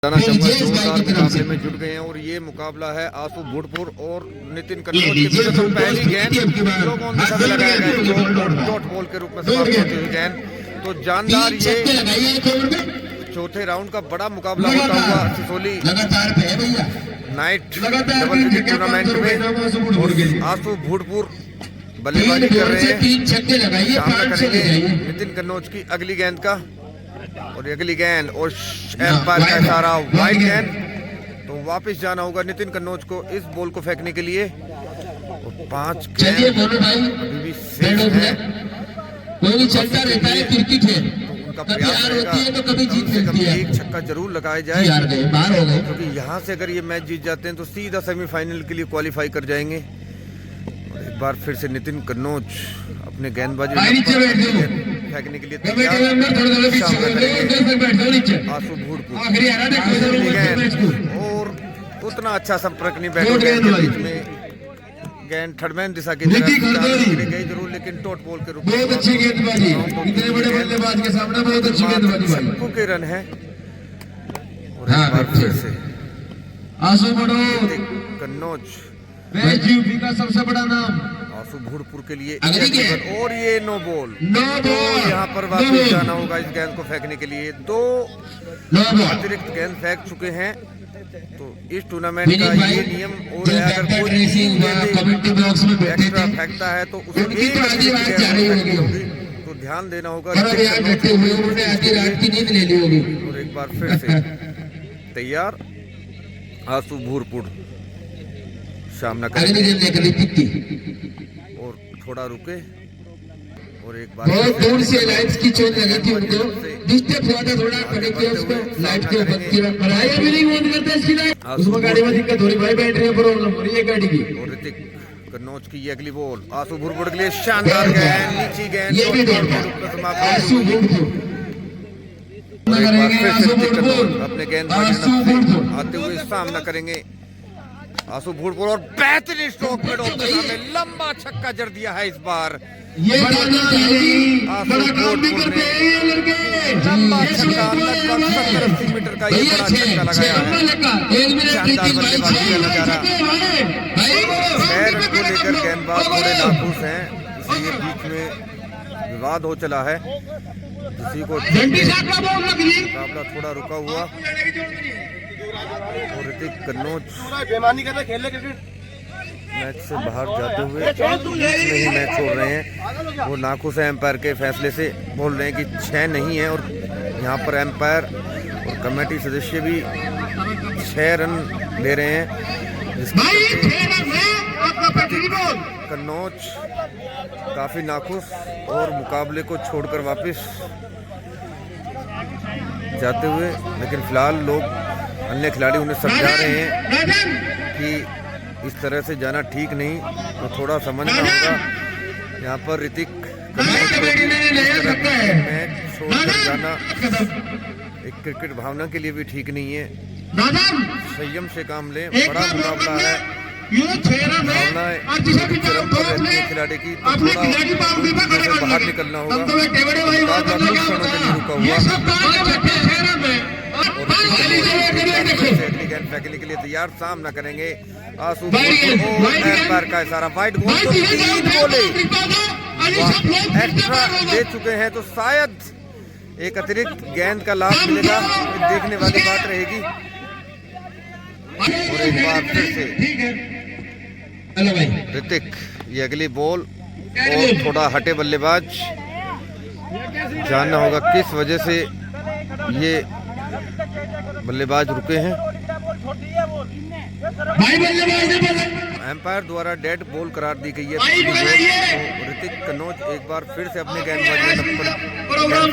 जोरदार मुकाबले में जुट गए हैं और ये मुकाबला है आसू भूटपुर और नितिन कन्नौज के बीच। तो पहली गेंद लोगों ने सब लगाया गया डॉट बॉल के रूप में समाप्त होती हुई गेंद। तो जानदार ये चौथे राउंड का बड़ा मुकाबला होता हुआ Sisauli night double cricket tournament में और आसू भूटपुर बल्लेबाजी कर रहे हैं। सामना करेंगे नितिन कन्नौज की अगली गेंद का और अगली गेंद और एम्पायर का इशारा वाइड गेंद। तो वापस जाना होगा नितिन कन्नौज को इस बॉल को फेंकने के लिए। और 5 गेंद अभी भी शेष है। कोई चलता रहता है क्रिकेट है, तो उनका प्रयास रहेगा तो कभी जीत सकती है। एक छक्का जरूर लगाया जाए क्योंकि यहाँ से अगर ये मैच जीत जाते हैं तो सीधा सेमीफाइनल के लिए क्वालिफाई कर जाएंगे। और एक बार फिर से नितिन कन्नौज अपने गेंदबाजी फेंकने के लिए तैयार। आसू भूटपुर और उतना अच्छा संपर्क नहीं बैठा गेंद के बीच में। गेंद थर्डमैन दिशा की तरफ गई जरूर लेकिन टॉट बॉल के रूप में बहुत अच्छी गेंदबाजी इतने बड़े बल्लेबाज के सामने बहुत अच्छी गेंदबाजी भाई के रन है। और एक बार फिर से आसू कन्नौज यूपी का सबसे बड़ा नाम आसू भूटपुर के लिए और ये नो बॉल। तो यहाँ पर वापस जाना होगा इस गेंद को फेंकने के लिए। 2 अतिरिक्त गेंद फेंक चुके हैं। तो इस टूर्नामेंट का ये नियम और है अगर कोई एक्स्ट्रा फेंकता है तो उसको एक अतिरिक्त गेंद फेंकनी होगी। तो ध्यान देना होगा। और एक बार फिर से तैयार आसू भूटपुर सामना करेंगे और थोड़ा रुके और एक बार बहुत दूर से लाइट्स की चोट लगी थी उनको, डिस्टर्ब हुआ था थोड़ा खड़े किया उसको, लाइट को बंद किया कराया भी नहीं बंद करते इसकी लाइट। उसमें गाड़ी में दिक्कत हो रही भाई, बैटरी में प्रॉब्लम हो रही है गाड़ी की। और ऋतिक कन्नौज की ये अगली बॉल आसू भूटपुर के लिए शानदार गेंद नीची गेंद अपने गेंदबाजी आते हुए सामना करेंगे आसू भूटपुर और बेहतरीन स्ट्रोक में डॉक्टर सामने लंबा छक्का जड़ दिया है इस बार। ये आसू भूटपुर ने लंबा छक्का लगभग 70-80 मीटर का ये बड़ा छक्का लगाया है। शानदार बल्लेबाजी का नजारा। 6 रन को लेकर गेंदबाज थोड़े नाखुश हैं, इसलिए बीच में विवाद हो चला है। किसी को मुकाबला थोड़ा रुका हुआ और ऋतिक कन्नौज मैच से बाहर जाते हुए नहीं मैच छोड़ रहे हैं। वो नाखुश है एम्पायर के फैसले से, बोल रहे हैं कि 6 नहीं है। और यहाँ पर एम्पायर और कमेटी सदस्य भी 6 रन ले रहे हैं। कन्नौज काफी नाखुश और मुकाबले को छोड़कर वापस जाते हुए, लेकिन फिलहाल लोग अन्य खिलाड़ी उन्हें समझा रहे हैं कि इस तरह से जाना ठीक नहीं, तो थोड़ा समझना होगा। यहाँ पर ऋतिक मैच छोड़कर जाना एक क्रिकेट भावना के लिए भी ठीक नहीं है। संयम से काम लें, बड़ा मुकाबला है, भावनाएं चरम पर रहती है खिलाड़ी की, तो थोड़ा बाहर निकलना होगा। मुकाबला कुछ क्षणों के लिए रुका हुआ अगली गेंद फेंकने के लिए तैयार। सामना करेंगे आसू भूटपुर एम्पायर का इशारा वाइड गोल। तो 3 बोले एक्स्ट्रा दे चुके हैं, तो शायद एक अतिरिक्त गेंद का लाभ मिलेगा, देखने वाली बात रहेगी। और एक बार फिर से ऋतिक ये अगली बॉल और थोड़ा हटे बल्लेबाज। जानना होगा किस वजह से ये बल्लेबाज रुके हैं। एम्पायर द्वारा डेड बॉल करार दी गई है। तो ऋतिक कन्नौज एक बार फिर से अपने गेंदबाजी पर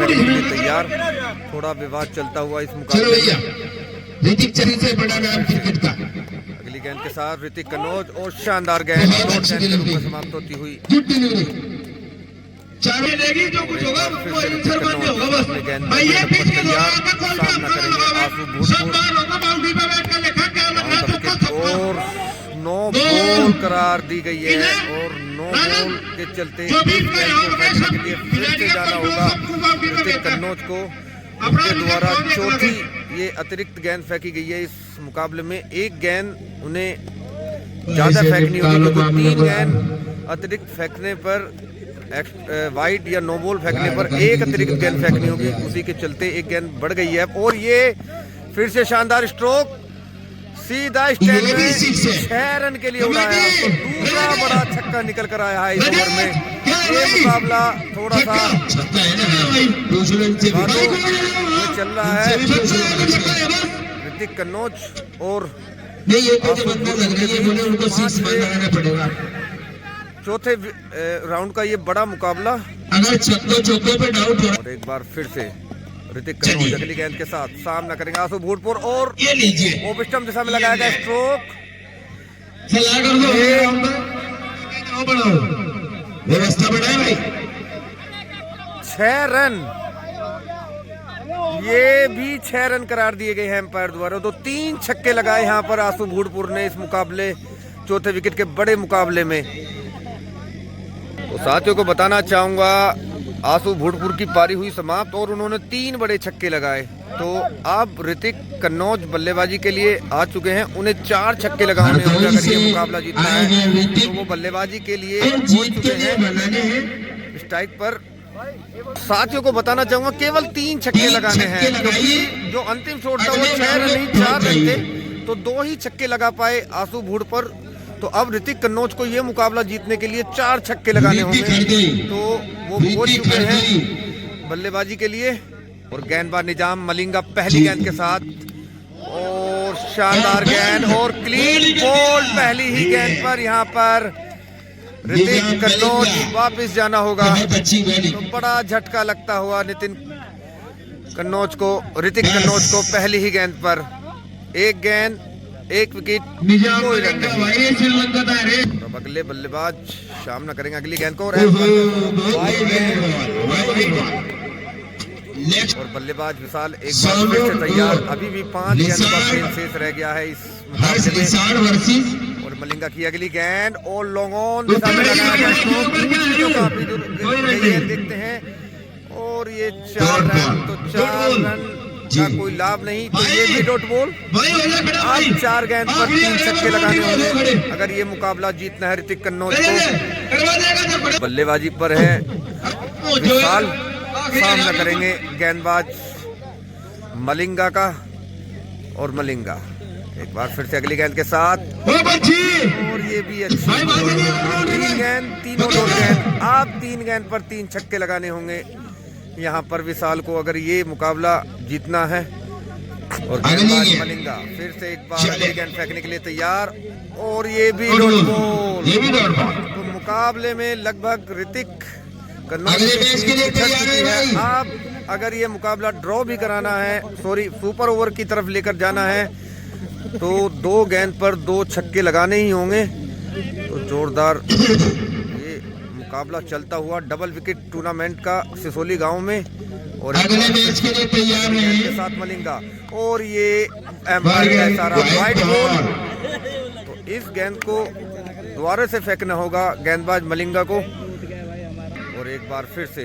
के लिए तैयार। थोड़ा विवाद चलता हुआ इस मुकाबले में। अगली गेंद के साथ ऋतिक कन्नौज और शानदार गेंद के रूप में समाप्त होती हुई। सामना करेंगे आसू भूटपुर और 9 बॉल करार दी गई है। और 9 बॉल के चलते इस गेंद को फेंकने के लिए फिर से जाना होगा ऋतिक कन्नौज को। उनके द्वारा चौथी ये अतिरिक्त गेंद फेंकी गई है इस मुकाबले में। एक गेंद उन्हें ज्यादा फेंकनी होगी, क्योंकि 3 गेंद अतिरिक्त फेंकने पर वाइड या नो बॉल फेंकने पर एक अतिरिक्त गेंद फेंकनी होगी, उसी के चलते एक गेंद बढ़ गई है। और ये फिर से शानदार स्ट्रोक, सीधा स्टैंड में 6 रन के लिए उड़ाया। तो दूसरा बड़ा छक्का निकल कर आया है इस ओवर में। ये मुकाबला थोड़ा सा चल रहा है। ऋतिक कन्नौज और चौथे राउंड का ये बड़ा मुकाबला। अगर चौके पे डाउट हो, और एक बार फिर से ऋतिक कन्नौज अगली गेंद के साथ सामना करेंगे आसू भूटपुर, और ये लीजिए ओप स्टंप दिशा में लगाया गया स्ट्रोक। सलाह कर दो, व्यवस्था बढ़ाए भाई। 6 रन, ये भी 6 रन करार दिए गए हैं एम्पायर द्वारा। तो 3 छक्के लगाए यहाँ पर आसू भूटपुर ने इस मुकाबले, चौथे विकेट के बड़े मुकाबले में। तो साथियों को बताना चाहूंगा, आसू भूटपुर की पारी हुई समाप्त और उन्होंने 3 बड़े छक्के लगाए। तो अब ऋतिक कन्नौज बल्लेबाजी के लिए आ चुके हैं, उन्हें 4 छक्के लगाने होंगे अगर ये मुकाबला जीतना है। तो वो बल्लेबाजी के लिए पहुंच चुके हैं स्ट्राइक पर। साथियों को बताना चाहूंगा, केवल 3 छक्के लगाने हैं, क्योंकि जो अंतिम शॉट था वो 6 रन नहीं 4 रन थे, तो 2 ही छक्के लगा पाए आसू भूटपुर। तो अब ऋतिक कन्नौज को ये मुकाबला जीतने के लिए 4 छक्के लगाने होंगे। तो वो पहुंच चुके हैं बल्लेबाजी के लिए। और गेंदबाज निजाम मलिंगा पहली गेंद के साथ, और शानदार गेंद और क्लीन बॉल पहली ही गेंद पर। यहाँ पर ऋतिक कन्नौज वापस जाना होगा। तो बड़ा झटका लगता हुआ नितिन कन्नौज को, ऋतिक कन्नौज को पहली ही गेंद पर 1 गेंद 1 विकेट, कोई रन नहीं। अब अगले बल्लेबाज सामना करेंगे अगली गेंद को, और बल्लेबाज विशाल एक बार फिर से तैयार। अभी भी 5 गेंद का खेल शेष रह गया है इस मुकाबले में। और मलिंगा की अगली गेंद और लॉन्ग ऑन दिशा में लगाया गया, काफी दूर देखते हैं। और ये 4 रन, तो 4 रन का कोई लाभ नहीं। तो ये भी डॉट बॉल। आज 4 गेंद पर 3 छक्के लगाने होंगे अगर ये मुकाबला जीतना है ऋतिक कन्नौज को। बल्लेबाजी पर है विशाल, सामना करेंगे गेंदबाज मलिंगा का। और मलिंगा एक बार फिर से अगली गेंद के साथ, और ये भी अच्छी 3 गेंद, तीनों डॉट गेंद। आप 3 गेंद पर 3 छक्के लगाने होंगे यहाँ पर विशाल को अगर ये मुकाबला जीतना है। और गेंदबाज मलिंगा फिर से एक बार अगली गेंद फेंकने के लिए तैयार, और ये भी डॉट बॉल। तो मुकाबले में लगभग ऋतिक कन्नौज है। आप अगर ये मुकाबला ड्रॉ भी कराना है, सुपर ओवर की तरफ लेकर जाना है, तो 2 गेंद पर 2 छक्के लगाने ही होंगे। तो जोरदार ये मुकाबला चलता हुआ डबल विकेट टूर्नामेंट का सिसोली गांव में। और के साथ मलिंगा, और ये एम्पायर का इशारा वाइड बॉल। तो इस गेंद को दोबारा से फेंकना होगा गेंदबाज मलिंगा को। और एक बार फिर से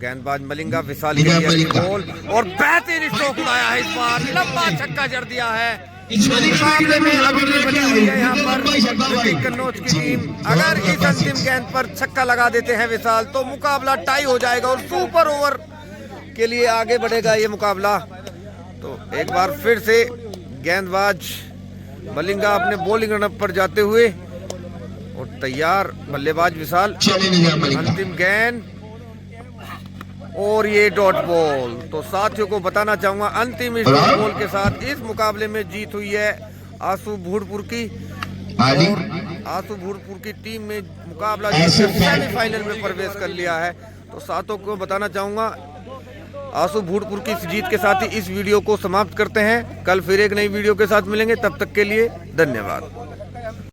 गेंदबाज मलिंगा, विशाल की बॉल, और बेहतरीन स्ट्रोक उड़ाया है इस बार, लंबा छक्का जड़ दिया है। मुकाबले में अभी भी बनी हुई है यहाँ पर ऋतिक कन्नौज की टीम। अगर इस अंतिम गेंद पर छक्का लगा देते हैं विशाल, तो मुकाबला टाई हो जाएगा और सुपर ओवर के लिए आगे बढ़ेगा ये मुकाबला। तो एक बार फिर से गेंदबाज मलिंगा अपने बॉलिंग रनअप पर जाते हुए, और तैयार बल्लेबाज विशाल, अंतिम गेंद, और ये डॉट बॉल। तो साथियों को बताना चाहूंगा, अंतिम इस डॉट बॉल के साथ इस मुकाबले में जीत हुई है आसू भूटपुर की। और आसू भूटपुर की टीम में मुकाबला सेमीफाइनल में प्रवेश कर लिया है। तो साथियों को बताना चाहूंगा, आसू भूटपुर की इस जीत के साथ ही इस वीडियो को समाप्त करते हैं। कल फिर एक नई वीडियो के साथ मिलेंगे, तब तक के लिए धन्यवाद।